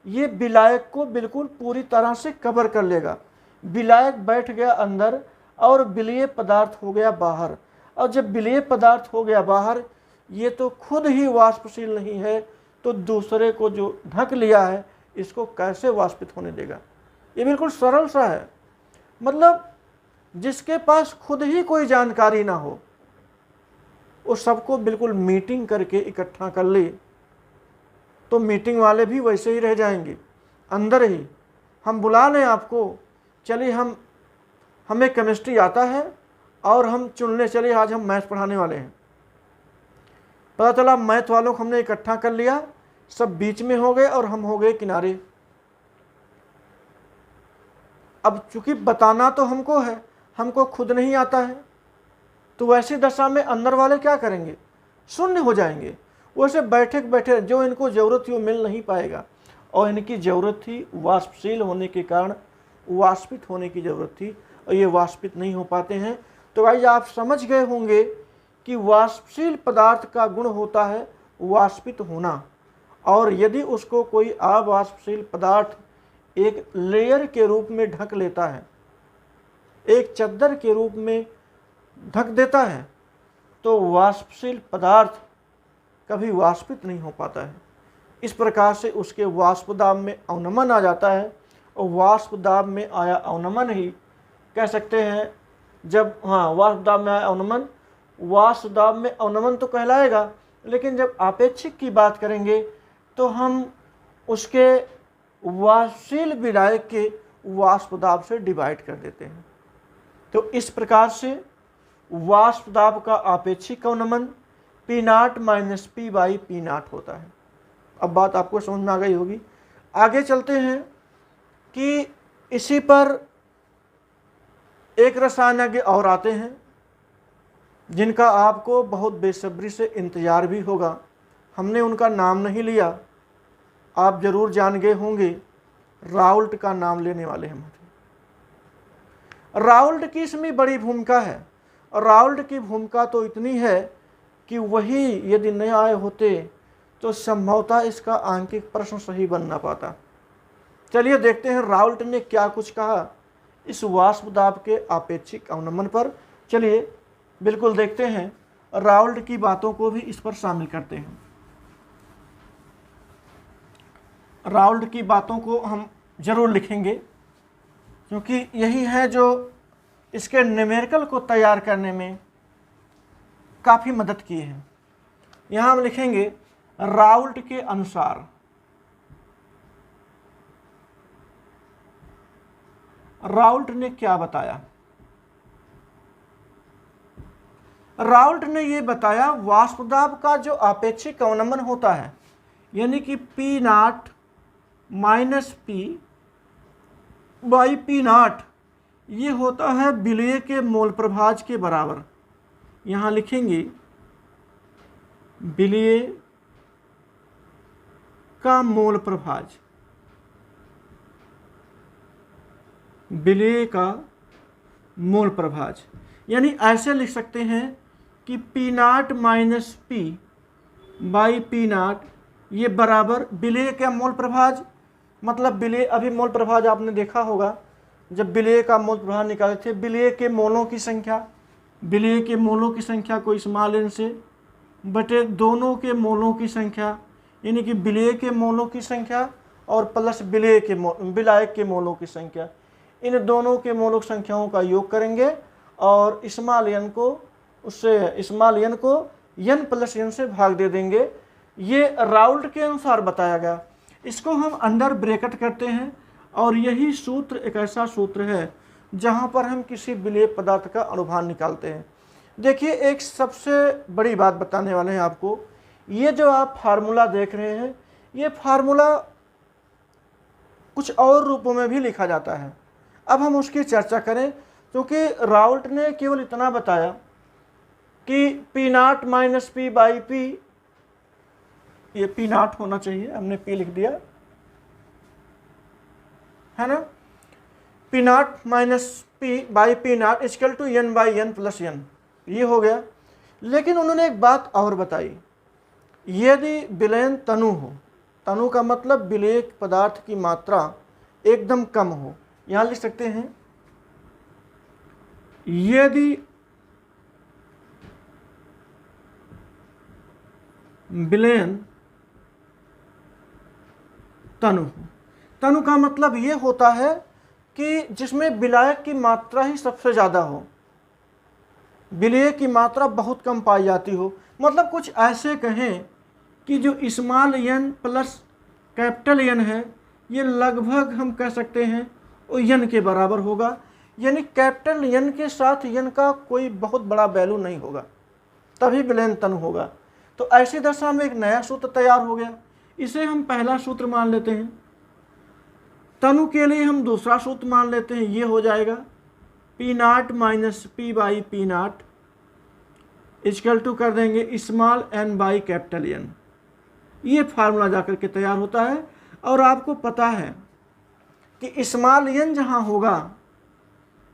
ये विलायक को बिल्कुल पूरी तरह से कवर कर लेगा। विलायक बैठ गया अंदर और विलेय पदार्थ हो गया बाहर। और जब विलेय पदार्थ हो गया बाहर, ये तो खुद ही वाष्पशील नहीं है, तो दूसरे को जो ढक लिया है इसको कैसे वाष्पित होने देगा। ये बिल्कुल सरल सा है। मतलब जिसके पास खुद ही कोई जानकारी ना हो, वो सबको बिल्कुल मीटिंग करके इकट्ठा कर ले तो मीटिंग वाले भी वैसे ही रह जाएंगे अंदर ही। हम बुला लें आपको, चलिए हमें केमिस्ट्री आता है और हम चुनने चलिए आज हम मैथ पढ़ाने वाले हैं। पता चला मैथ वालों को हमने इकट्ठा कर लिया, सब बीच में हो गए और हम हो गए किनारे। अब चूंकि बताना तो हमको है, हमको खुद नहीं आता है, तो वैसी दशा में अंदर वाले क्या करेंगे, शून्य हो जाएंगे। वैसे बैठे बैठे जो इनको ज़रूरत थी वो मिल नहीं पाएगा, और इनकी ज़रूरत थी वाष्पशील होने के कारण वाष्पित होने की ज़रूरत थी, और ये वाष्पित नहीं हो पाते हैं। तो भाई आप समझ गए होंगे कि वाष्पशील पदार्थ का गुण होता है वाष्पित होना, और यदि उसको कोई अवाष्पशील पदार्थ एक लेयर के रूप में ढक लेता है, एक चद्दर के रूप में ढक देता है, तो वाष्पशील पदार्थ कभी वाष्पित नहीं हो पाता है। इस प्रकार से उसके वाष्प दाब में अवनमन आ जाता है, और वाष्प दाब में आया अवनमन ही कह सकते हैं। जब वाष्प दाब में आया अवनमन, वाष्प दाब में अवनमन तो कहलाएगा, लेकिन जब आपेक्षिक की बात करेंगे तो हम उसके वाष्पशील विलायक के वाष्प दाब से डिवाइड कर देते हैं। तो इस प्रकार से वाष्प दाब का आपेक्षिक अवनमन P0 minus P by P0 होता है। अब बात आपको समझ में आ गई होगी। आगे चलते हैं कि इसी पर एक रसायनज्ञ और आते हैं जिनका आपको बहुत बेसब्री से इंतज़ार भी होगा। हमने उनका नाम नहीं लिया, आप जरूर जान गए होंगे। राउल्ट का नाम लेने वाले हैं। राउल्ट की इसमें बड़ी भूमिका है, और राउल्ट की भूमिका तो इतनी है कि वही यदि नहीं आए होते तो संभवतः इसका आंकिक प्रश्न सही बन ना पाता। चलिए देखते हैं राउल्ट ने क्या कुछ कहा इस वाष्प दाब के आपेक्षिक अवनमन पर। चलिए बिल्कुल देखते हैं, राउल्ट की बातों को भी इस पर शामिल करते हैं। राउल्ट की बातों को हम जरूर लिखेंगे, क्योंकि यही है जो इसके न्यूमेरिकल को तैयार करने में काफ़ी मदद की है। यहाँ हम लिखेंगे राउल्ट के अनुसार। राउल्ट ने क्या बताया? राउल्ट ने ये बताया वाष्प दाब का जो आपेक्षिक अवनमन होता है, यानी कि P0 minus P by P0, ये होता है विलेय के मोल प्रभाज के बराबर। यहाँ लिखेंगे विलेय का मोल प्रभाज, विलेय का मोल प्रभाज, यानी ऐसे लिख सकते हैं कि P0 minus P by P0 ये बराबर विलेय का मोल प्रभाज। मतलब विलेय, अभी मोल प्रभाज आपने देखा होगा, जब विलेय का मोल प्रभाज निकाले थे, विलेय के मोलों की संख्या, विलेय के मोलों की संख्या को स्मॉल n से बटे दोनों के मोलों की संख्या, यानी कि विलेय के मोलों की संख्या और प्लस विलायक के मोलों की संख्या, इन दोनों के मोलों की संख्याओं का योग करेंगे और स्मॉल n को उससे स्मॉल n प्लस n से भाग दे देंगे। ये राउल्ट के अनुसार बताया गया। इसको हम अंडर ब्रैकेट करते हैं और यही सूत्र एक ऐसा सूत्र है जहाँ पर हम किसी विलेय पदार्थ का अनुभार निकालते हैं। देखिए, एक सबसे बड़ी बात बताने वाले हैं आपको। ये जो आप फार्मूला देख रहे हैं, ये फार्मूला कुछ और रूपों में भी लिखा जाता है। अब हम उसकी चर्चा करें, क्योंकि राउल्ट ने केवल इतना बताया कि P naught minus P by P, ये पी नॉट होना चाहिए, हमने पी लिख दिया है ना, P naught minus P by P naught equal to n by n plus n, ये हो गया। लेकिन उन्होंने एक बात और बताई, यदि विलयन तनु हो, तनु का मतलब विलेय पदार्थ की मात्रा एकदम कम हो, यहां लिख सकते हैं यदि विलयन तनु हो, तनु का मतलब ये होता है कि जिसमें विलायक की मात्रा ही सबसे ज़्यादा हो, विलेय की मात्रा बहुत कम पाई जाती हो। मतलब कुछ ऐसे कहें कि जो small n plus capital N है, ये लगभग हम कह सकते हैं वो एन के बराबर होगा, यानी कैपिटल एन के साथ एन का कोई बहुत बड़ा वैल्यू नहीं होगा, तभी विलयन तनु होगा। तो ऐसी दशा में एक नया सूत्र तैयार हो गया, इसे हम पहला सूत्र मान लेते हैं। तनु के लिए हम दूसरा सूत्र मान लेते हैं, ये हो जाएगा P naught minus P by P naught equal to कर देंगे small n by capital N. ये फार्मूला जाकर के तैयार होता है। और आपको पता है कि स्मॉल एन जहाँ होगा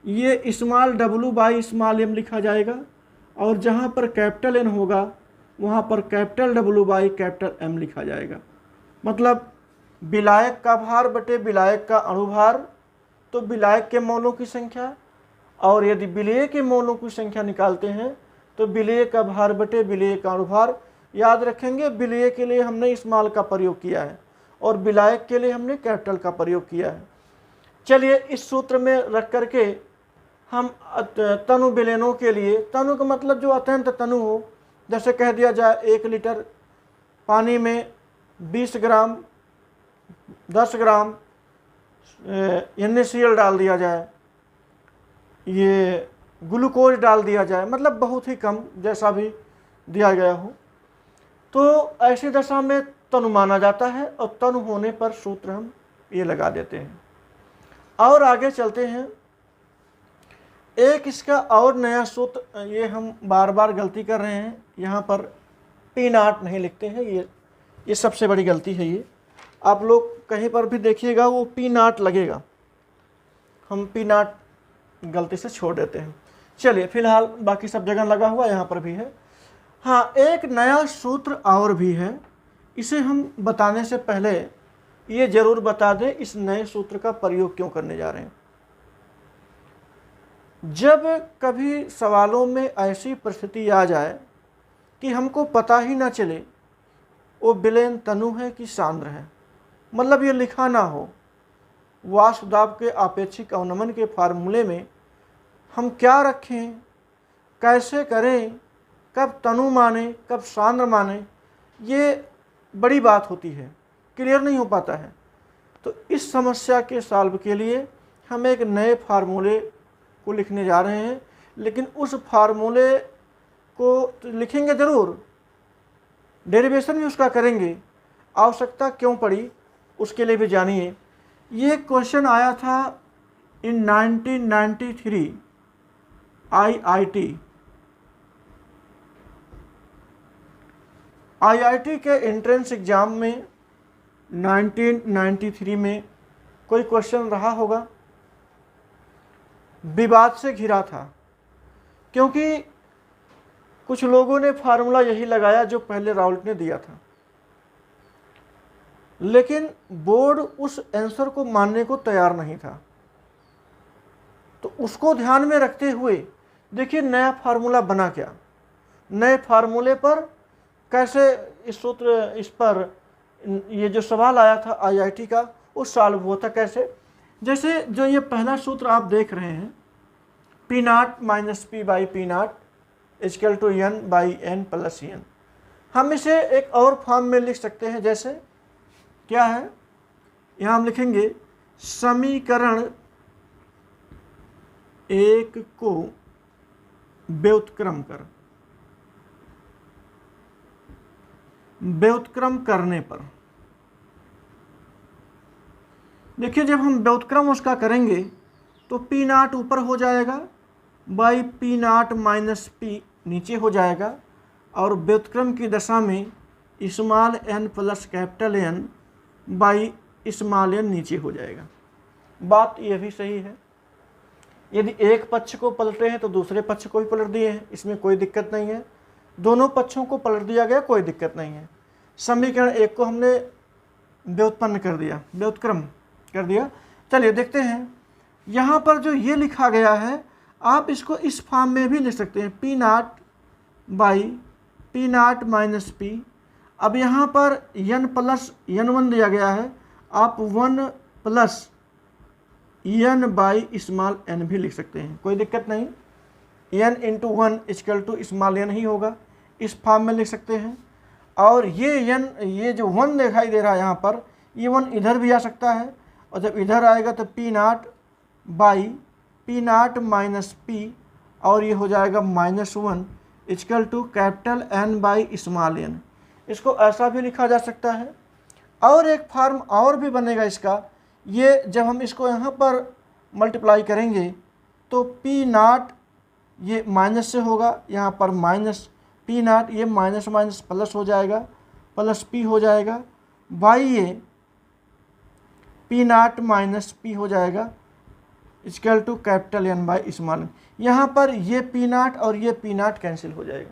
ये स्मॉल डब्लू बाई स्मॉल एम लिखा जाएगा, और जहाँ पर कैपिटल एन होगा वहाँ पर capital W by capital M लिखा जाएगा। मतलब विलायक का भार बटे विलायक का अणुभार, तो विलायक के मौलों की संख्या, और यदि विलेय के मौलों की संख्या निकालते हैं तो विलेय का भार बटे विलेय का अणुभार। याद रखेंगे, विलेय के लिए हमने स्मॉल का प्रयोग किया है और विलायक के लिए हमने कैपिटल का प्रयोग किया है। चलिए, इस सूत्र में रख करके हम तनु विलयनों के लिए, तनु का मतलब जो अत्यंत तनु हो, जैसे कह दिया जाए 1 लीटर पानी में 20 ग्राम 10 ग्राम NaCl डाल दिया जाए, ये ग्लूकोज डाल दिया जाए, मतलब बहुत ही कम जैसा भी दिया गया हो, तो ऐसी दशा में तनु माना जाता है। और तनु होने पर सूत्र हम ये लगा देते हैं। और आगे चलते हैं, एक इसका और नया सूत्र, ये हम बार बार गलती कर रहे हैं, यहाँ पर पी नॉट नहीं लिखते हैं, ये सबसे बड़ी गलती है। ये आप लोग कहीं पर भी देखिएगा वो पी नॉट लगेगा, हम पी नॉट गलती से छोड़ देते हैं। चलिए, फिलहाल बाकी सब जगह लगा हुआ, यहाँ पर भी है। हाँ, एक नया सूत्र और भी है, इसे हम बताने से पहले ये जरूर बता दें इस नए सूत्र का प्रयोग क्यों करने जा रहे हैं। जब कभी सवालों में ऐसी परिस्थिति आ जाए कि हमको पता ही ना चले वो विलयन तनु है कि सांद्र है, मतलब ये लिखा ना हो, वाष्पदाब के आपेक्षिक अवनमन के फार्मूले में हम क्या रखें, कैसे करें, कब तनु माने कब सांद्र माने, ये बड़ी बात होती है, क्लियर नहीं हो पाता है। तो इस समस्या के सॉल्व के लिए हम एक नए फार्मूले को लिखने जा रहे हैं, लेकिन उस फार्मूले को लिखेंगे ज़रूर, डेरिवेशन भी उसका करेंगे। आवश्यकता क्यों पड़ी उसके लिए भी जानिए। ये क्वेश्चन आया था इन 1993 आईआईटी के एंट्रेंस एग्ज़ाम में 1993 में कोई क्वेश्चन रहा होगा, विवाद से घिरा था, क्योंकि कुछ लोगों ने फार्मूला यही लगाया जो पहले राउल्ट ने दिया था, लेकिन बोर्ड उस आंसर को मानने को तैयार नहीं था। तो उसको ध्यान में रखते हुए देखिए नया फार्मूला बना क्या, नए फार्मूले पर कैसे इस सूत्र, इस पर ये जो सवाल आया था आईआईटी का वो सॉल्व हुआ था कैसे। जैसे जो ये पहला सूत्र आप देख रहे हैं, P naught minus P by P naught equal to n by n plus n, हम इसे एक और फॉर्म में लिख सकते हैं। जैसे क्या है, यहाँ हम लिखेंगे समीकरण 1 को व्युत्क्रम कर, व्युत्क्रम करने पर देखिए जब हम व्युत्क्रम उसका करेंगे तो पी नाट ऊपर हो जाएगा by P naught minus P नीचे हो जाएगा और व्युत्क्रम की दशा में small n plus capital N by small n नीचे हो जाएगा। बात यह भी सही है, यदि एक पक्ष को पलटे हैं तो दूसरे पक्ष को भी पलट दिए हैं, इसमें कोई दिक्कत नहीं है। दोनों पक्षों को पलट दिया गया, कोई दिक्कत नहीं है। समीकरण 1 को हमने व्युत्पन्न कर दिया, व्युत्क्रम कर दिया। चलिए देखते हैं यहाँ पर जो ये लिखा गया है आप इसको इस फॉर्म में भी लिख सकते हैं, P naught by P naught minus P. अब यहाँ पर n प्लस n1 दिया गया है, आप 1 plus n by small n भी लिख सकते हैं, कोई दिक्कत नहीं। n into 1 equal to small n ही होगा, इस फॉर्म में लिख सकते हैं। और ये n, ये जो 1 दिखाई दे रहा है यहाँ पर, ये 1 इधर भी आ सकता है और जब इधर आएगा तो P naught by P naught minus P और ये हो जाएगा -1 equal to capital N by small n। इसको ऐसा भी लिखा जा सकता है। और एक फॉर्म और भी बनेगा इसका, ये जब हम इसको यहाँ पर मल्टीप्लाई करेंगे तो पी नाट ये माइनस से होगा, यहाँ पर माइनस पी नाट, ये माइनस माइनस प्लस हो जाएगा, प्लस पी हो जाएगा बाई ये पी नाट माइनस पी हो जाएगा equal to capital N by small n। यहाँ पर ये पी नाट और ये पी नाट कैंसिल हो जाएगा,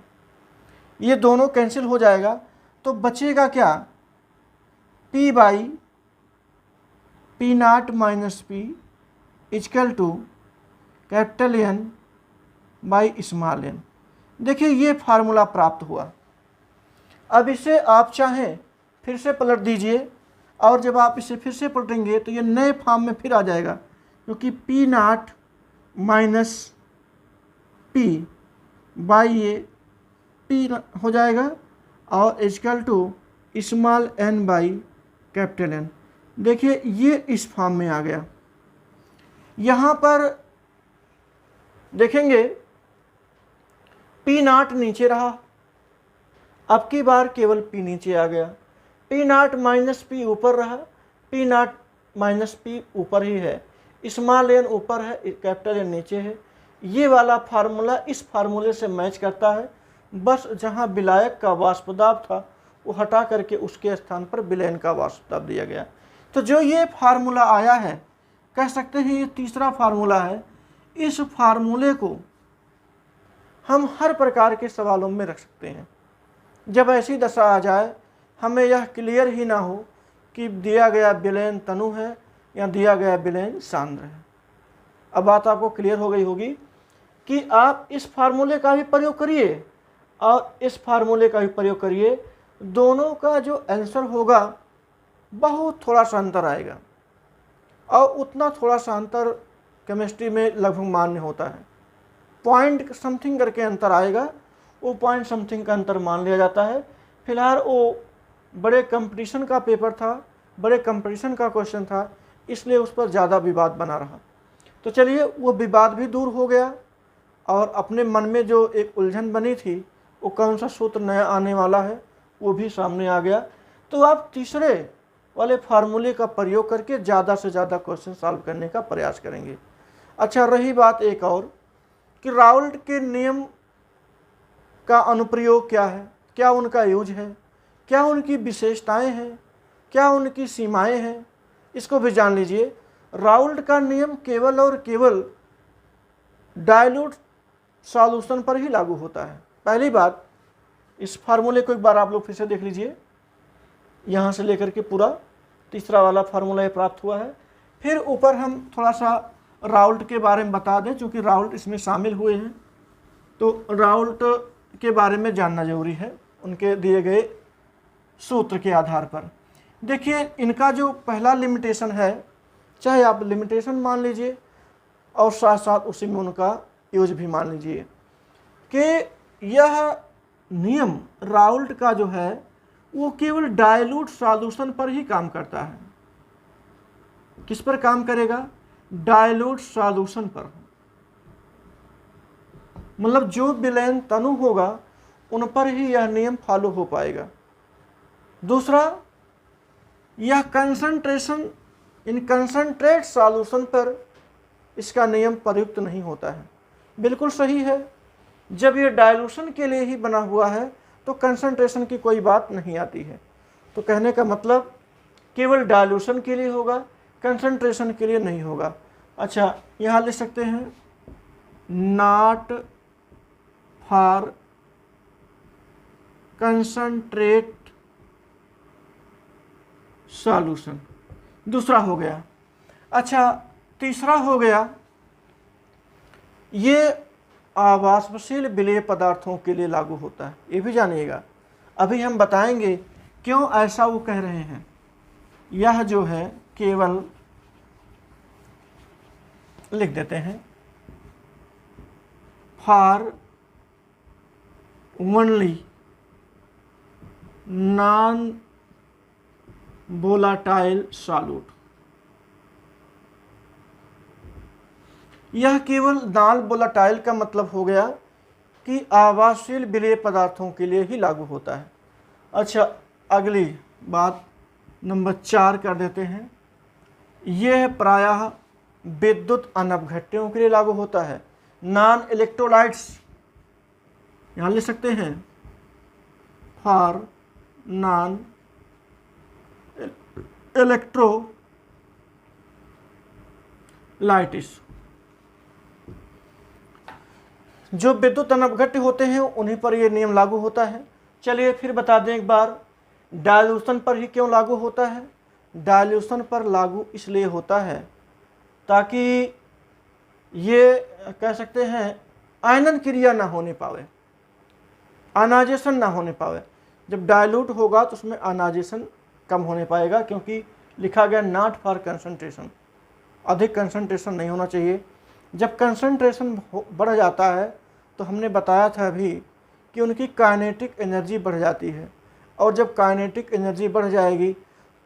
ये दोनों कैंसिल हो जाएगा तो बचेगा क्या, p by P naught minus P equal to capital N by small n। देखिए ये फार्मूला प्राप्त हुआ। अब इसे आप चाहें फिर से पलट दीजिए और जब आप इसे फिर से पलटेंगे तो ये नए फॉर्म में फिर आ जाएगा, क्योंकि P naught minus P by ये पी हो जाएगा और equal to small n by capital N। देखिए ये इस फॉर्म में आ गया। यहाँ पर देखेंगे पी नाट नीचे रहा, अब की बार केवल पी नीचे आ गया, पी नाट माइनस पी ऊपर रहा, पी नाट माइनस पी ऊपर ही है, स्मॉल n ऊपर है, कैपिटल N नीचे है। ये वाला फार्मूला इस फार्मूले से मैच करता है, बस जहाँ विलायक का वाष्पदाब था वो हटा करके उसके स्थान पर विलयन का वाष्पदाब दिया गया। तो जो ये फार्मूला आया है, कह सकते हैं ये तीसरा फार्मूला है। इस फार्मूले को हम हर प्रकार के सवालों में रख सकते हैं। जब ऐसी दशा आ जाए हमें यह क्लियर ही ना हो कि दिया गया विलयन तनु है या दिया गया विलयन सांद्र है। अब बात आपको क्लियर हो गई होगी कि आप इस फार्मूले का भी प्रयोग करिए और इस फार्मूले का भी प्रयोग करिए, दोनों का जो आंसर होगा बहुत थोड़ा सा अंतर आएगा और उतना थोड़ा सा अंतर केमिस्ट्री में लगभग मान्य होता है। पॉइंट समथिंग करके अंतर आएगा, वो पॉइंट समथिंग का अंतर मान लिया जाता है। फिलहाल वो बड़े कंपटीशन का पेपर था, बड़े कंपटीशन का क्वेश्चन था, इसलिए उस पर ज़्यादा विवाद बना रहा। तो चलिए वो विवाद भी दूर हो गया और अपने मन में जो एक उलझन बनी थी वो कौन सा सूत्र नया आने वाला है वो भी सामने आ गया। तो आप तीसरे वाले फार्मूले का प्रयोग करके ज़्यादा से ज़्यादा क्वेश्चन सॉल्व करने का प्रयास करेंगे। अच्छा, रही बात एक और कि राउल्ट के नियम का अनुप्रयोग क्या है, क्या उनका यूज है, क्या उनकी विशेषताएं हैं, क्या उनकी सीमाएं हैं, इसको भी जान लीजिए। राउल्ट का नियम केवल और केवल डाइल्यूट सॉल्यूशन पर ही लागू होता है। पहली बात, इस फार्मूले को एक बार आप लोग फिर से देख लीजिए, यहाँ से लेकर के पूरा तीसरा वाला फार्मूला ये प्राप्त हुआ है। फिर ऊपर हम थोड़ा सा राउल्ट के बारे में बता दें, चूँकि राउल्ट इसमें शामिल हुए हैं तो राउल्ट के बारे में जानना जरूरी है उनके दिए गए सूत्र के आधार पर। देखिए इनका जो पहला लिमिटेशन है, चाहे आप लिमिटेशन मान लीजिए और साथ साथ उसी में उनका यूज भी मान लीजिए कि यह नियम राउल्ट का जो है वो केवल डाइल्यूट सॉल्यूशन पर ही काम करता है। किस पर काम करेगा? डायल्यूट सॉल्यूशन पर। मतलब जो विलयन तनु होगा उन पर ही यह नियम फॉलो हो पाएगा। दूसरा, यह कंसंट्रेशन इन कंसंट्रेट सॉल्यूशन पर इसका नियम प्रयुक्त नहीं होता है। बिल्कुल सही है, जब यह डाइल्यूशन के लिए ही बना हुआ है तो कंसंट्रेशन की कोई बात नहीं आती है। तो कहने का मतलब केवल डाइल्यूशन के लिए होगा, कंसंट्रेशन के लिए नहीं होगा। अच्छा, यहाँ लिख सकते हैं नॉट फॉर कंसंट्रेट सॉल्यूशन, दूसरा हो गया। अच्छा, तीसरा हो गया, ये आवासशील विलेय पदार्थों के लिए लागू होता है। ये भी जानिएगा, अभी हम बताएंगे क्यों ऐसा वो कह रहे हैं। यह जो है केवल लिख देते हैं for only non volatile solute. यह केवल नॉन वोलाटाइल का मतलब हो गया कि आवासशील विलेय पदार्थों के लिए ही लागू होता है। अच्छा, अगली बात नंबर 4 कर देते हैं। यह प्रायः विद्युत अनपघट्यों के लिए लागू होता है। नॉन इलेक्ट्रोलाइट्स, यहाँ लिख सकते हैं फॉर नॉन इलेक्ट्रोलाइटिस। जो विद्युत अनपघट्य होते हैं उन्हीं पर यह नियम लागू होता है। चलिए फिर बता दें एक बार, डाइल्यूशन पर ही क्यों लागू होता है? डाइल्यूशन पर लागू इसलिए होता है ताकि ये कह सकते हैं आयनन क्रिया ना होने पावे, आयनाइजेशन ना होने पावे। जब डाइल्यूट होगा तो उसमें आयनाइजेशन कम होने पाएगा, क्योंकि लिखा गया नॉट फॉर कंसंट्रेशन, अधिक कंसंट्रेशन नहीं होना चाहिए। जब कंसंट्रेशन बढ़ जाता है तो हमने बताया था अभी कि उनकी काइनेटिक एनर्जी बढ़ जाती है, और जब काइनेटिक एनर्जी बढ़ जाएगी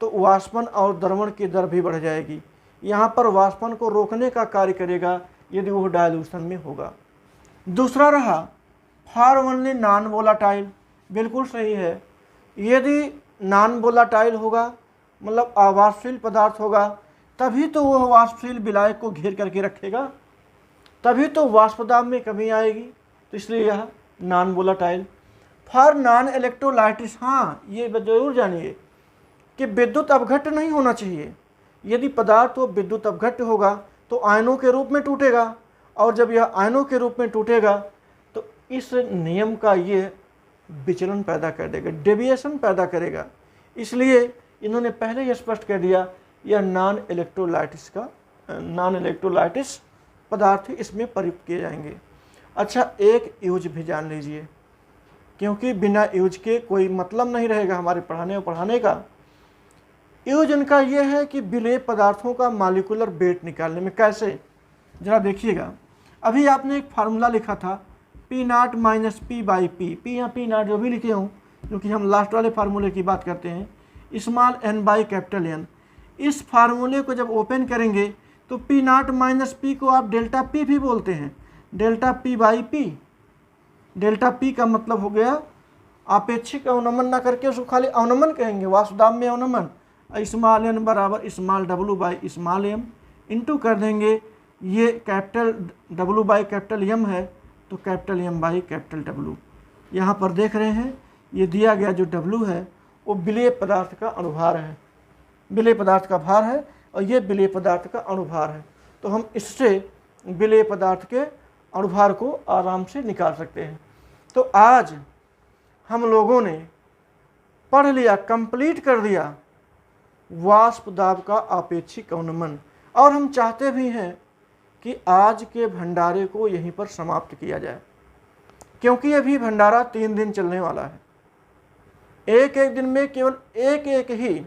तो वाष्पन और द्रवण की दर भी बढ़ जाएगी। यहाँ पर वाष्पन को रोकने का कार्य करेगा यदि वह डाइल्यूशन में होगा। दूसरा रहा फॉर ओनली नॉन वोलाटाइल, बिल्कुल सही है। यदि नॉन वोलाटाइल होगा मतलब आवासशील पदार्थ होगा, तभी तो वह वाष्पशील विलायक को घेर करके रखेगा, तभी तो वाष्पदाब में कमी आएगी। तो इसलिए यह नॉन वोलाटाइल। फॉर नॉन इलेक्ट्रोलाइटिस, हाँ ये जरूर जानिए कि विद्युत अपघट्य नहीं होना चाहिए। यदि पदार्थ वो विद्युत अपघट्य होगा तो आयनों के रूप में टूटेगा, और जब यह आयनों के रूप में टूटेगा तो इस नियम का ये विचलन पैदा कर देगा, डेविएशन पैदा करेगा। इसलिए इन्होंने पहले ही स्पष्ट कर दिया यह नॉन इलेक्ट्रोलाइटिस पदार्थ इसमें प्रयुक्त किए जाएंगे। अच्छा, एक यूज भी जान लीजिए, क्योंकि बिना यूज के कोई मतलब नहीं रहेगा हमारे पढ़ाने का। यूज इनका यह है कि विलेय पदार्थों का मॉलिक्यूलर वेट निकालने में। कैसे, जरा देखिएगा। अभी आपने एक फार्मूला लिखा था P0 - P/P, P या P0 जो भी लिखे हों, क्योंकि हम लास्ट वाले फार्मूले की बात करते हैं, स्मॉल n/N। इस फार्मूले को जब ओपन करेंगे तो P0 - P को आप डेल्टा P भी बोलते हैं, डेल्टा P/P। डेल्टा P का मतलब हो गया आपेक्षिक अवनमन ना करके उसको खाली अवनमन कहेंगे, वाष्पदाब में अवनमन। स्मॉल n बराबर स्मॉल W/m इंटू कर देंगे, ये कैपिटल W/M है तो कैपिटल M/W। यहाँ पर देख रहे हैं ये दिया गया जो W है वो विलेय पदार्थ का अणुभार है, विलेय पदार्थ का भार है, और ये विलेय पदार्थ का अणुभार है। तो हम इससे विलेय पदार्थ के अणुभार को आराम से निकाल सकते हैं। तो आज हम लोगों ने पढ़ लिया, कंप्लीट कर दिया वाष्प दाब का आपेक्षिक अवनमन, और हम चाहते भी हैं कि आज के भंडारे को यहीं पर समाप्त किया जाए, क्योंकि अभी भंडारा 3 दिन चलने वाला है। एक एक दिन में केवल एक ही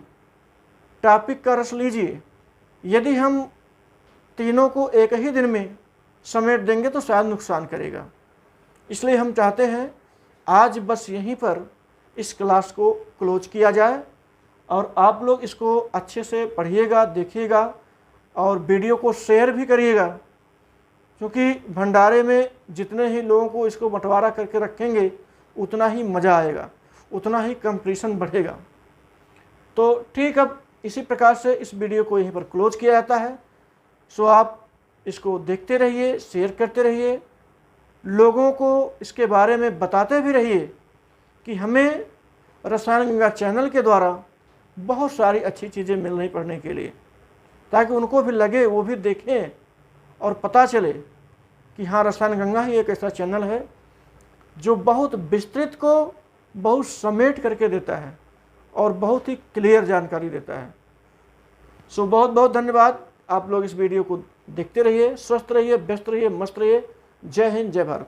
टॉपिक का रस लीजिए। यदि हम तीनों को एक ही दिन में समेट देंगे तो शायद नुकसान करेगा। इसलिए हम चाहते हैं आज बस यहीं पर इस क्लास को क्लोज किया जाए, और आप लोग इसको अच्छे से पढ़िएगा, देखिएगा, और वीडियो को शेयर भी करिएगा, क्योंकि भंडारे में जितने ही लोगों को इसको बंटवारा करके रखेंगे उतना ही मज़ा आएगा, उतना ही कंपटीशन बढ़ेगा। तो ठीक, अब इसी प्रकार से इस वीडियो को यहीं पर क्लोज किया जाता है। सो आप इसको देखते रहिए, शेयर करते रहिए, लोगों को इसके बारे में बताते भी रहिए कि हमें रसायन गंगा चैनल के द्वारा बहुत सारी अच्छी चीज़ें मिल रही पढ़ने के लिए, ताकि उनको भी लगे, वो भी देखें और पता चले कि हाँ, रसायन गंगा ही एक ऐसा चैनल है जो बहुत विस्तृत को बहुत समेट करके देता है और बहुत ही क्लियर जानकारी देता है। सो बहुत बहुत धन्यवाद। आप लोग इस वीडियो को देखते रहिए, स्वस्थ रहिए, व्यस्त रहिए, मस्त रहिए। जय हिंद, जय भारत।